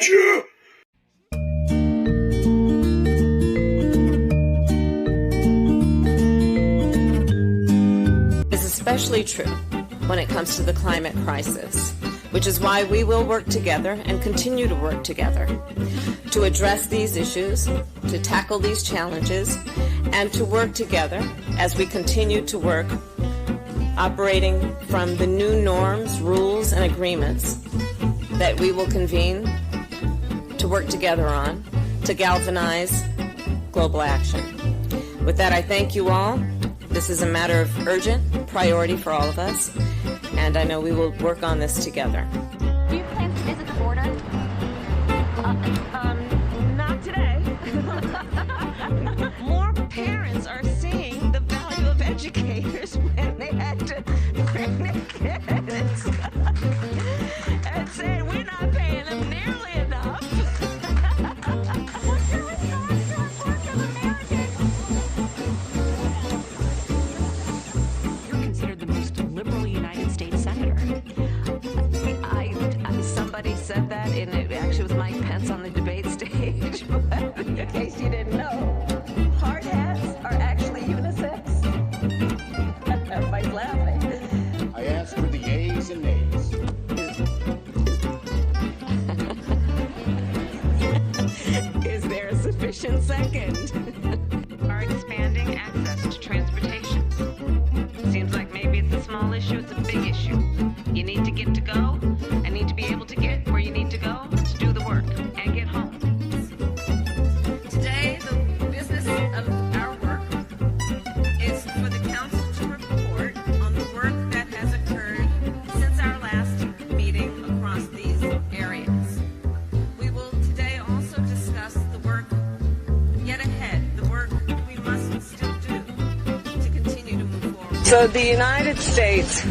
Gotcha! Is especially true when it comes to the climate crisis, which is why we will work together and continue to work together to address these issues, to tackle these challenges, and to work together as we continue to work operating from the new norms, rules, and agreements that we will convene to work together on to galvanize global action. With that, I thank you all. This is a matter of urgent priority for all of us, and I know we will work on this together. Do you plan to visit the border? Not today. More parents are seeing the value of educators when they had to bring their kids and saying we're not paying them nearly enough. What's your response to unfortunate Americans? You're considered the most liberal United States senator. Somebody said that, and it actually was Mike Pence on the debate stage. But in case you didn't know, hard hats are actually unisex. Everybody's laughing. I asked for the yeas and nays. Is there a sufficient second? Are expanding access to transportation. Seems like maybe it's a small issue, it's a big issue. You need to get to go and need to be able to get where you need to go to do the work and get home. Today, the business of our work is for the council to report on the work that has occurred since our last meeting across these areas. We will today also discuss the work yet ahead, the work we must still do to continue to move forward. So the United States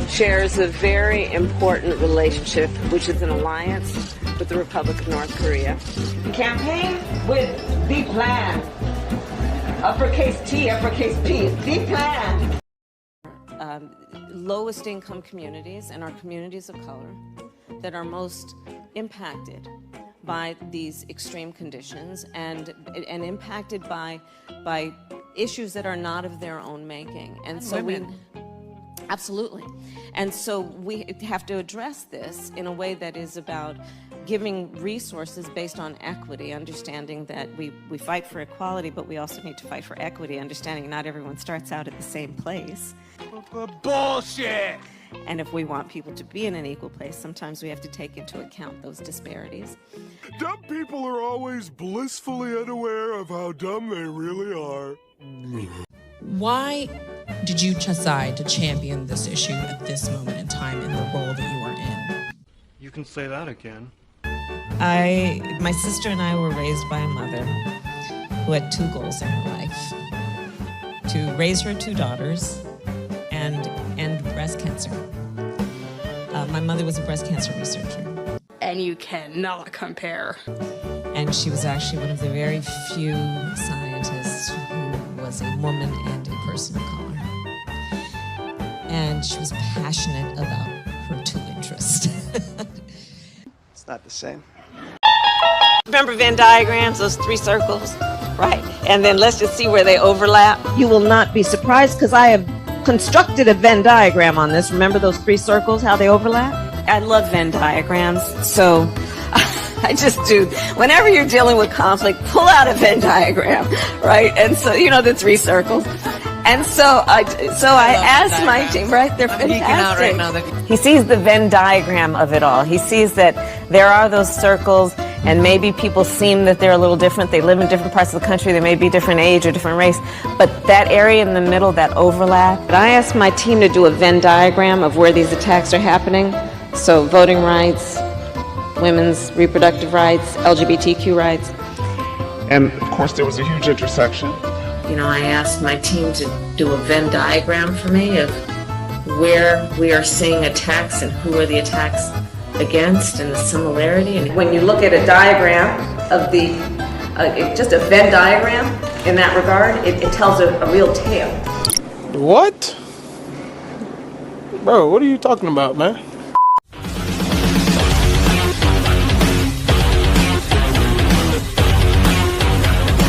shares a very important relationship, which is an alliance with the Republic of North Korea. Campaign with the plan. Uppercase T, uppercase P. The plan. Lowest income communities and our communities of color that are most impacted by these extreme conditions and impacted by issues that are not of their own making. And so absolutely. And so we have to address this in a way that is about giving resources based on equity, understanding that we fight for equality, but we also need to fight for equity, understanding not everyone starts out at the same place. Bullshit! And if we want people to be in an equal place, sometimes we have to take into account those disparities. Dumb people are always blissfully unaware of how dumb they really are. Why did you decide to champion this issue at this moment in time in the role that you are in? You can say that again. My sister and I were raised by a mother who had two goals in her life: to raise her two daughters and end breast cancer. My mother was a breast cancer researcher. And you cannot compare. And she was actually one of the very few scientists who was a woman and a person of color. And she was passionate about her two interests. It's not the same. Remember Venn diagrams, those three circles? Right. And then let's just see where they overlap. You will not be surprised because I have constructed a Venn diagram on this. Remember those three circles, how they overlap? I love Venn diagrams. So I just do. Whenever you're dealing with conflict, pull out a Venn diagram, right? And so, the three circles. And so I asked my team, right? They're fantastic. He sees the Venn diagram of it all. He sees that there are those circles, and maybe people seem that they're a little different. They live in different parts of the country. They may be different age or different race. But that area in the middle, that overlap. But I asked my team to do a Venn diagram of where these attacks are happening. So voting rights, women's reproductive rights, LGBTQ rights. And of course there was a huge intersection. I asked my team to do a Venn diagram for me of where we are seeing attacks and who are the attacks against and the similarity. And when you look at a diagram of just a Venn diagram in that regard, it tells a real tale. What? Bro, what are you talking about, man?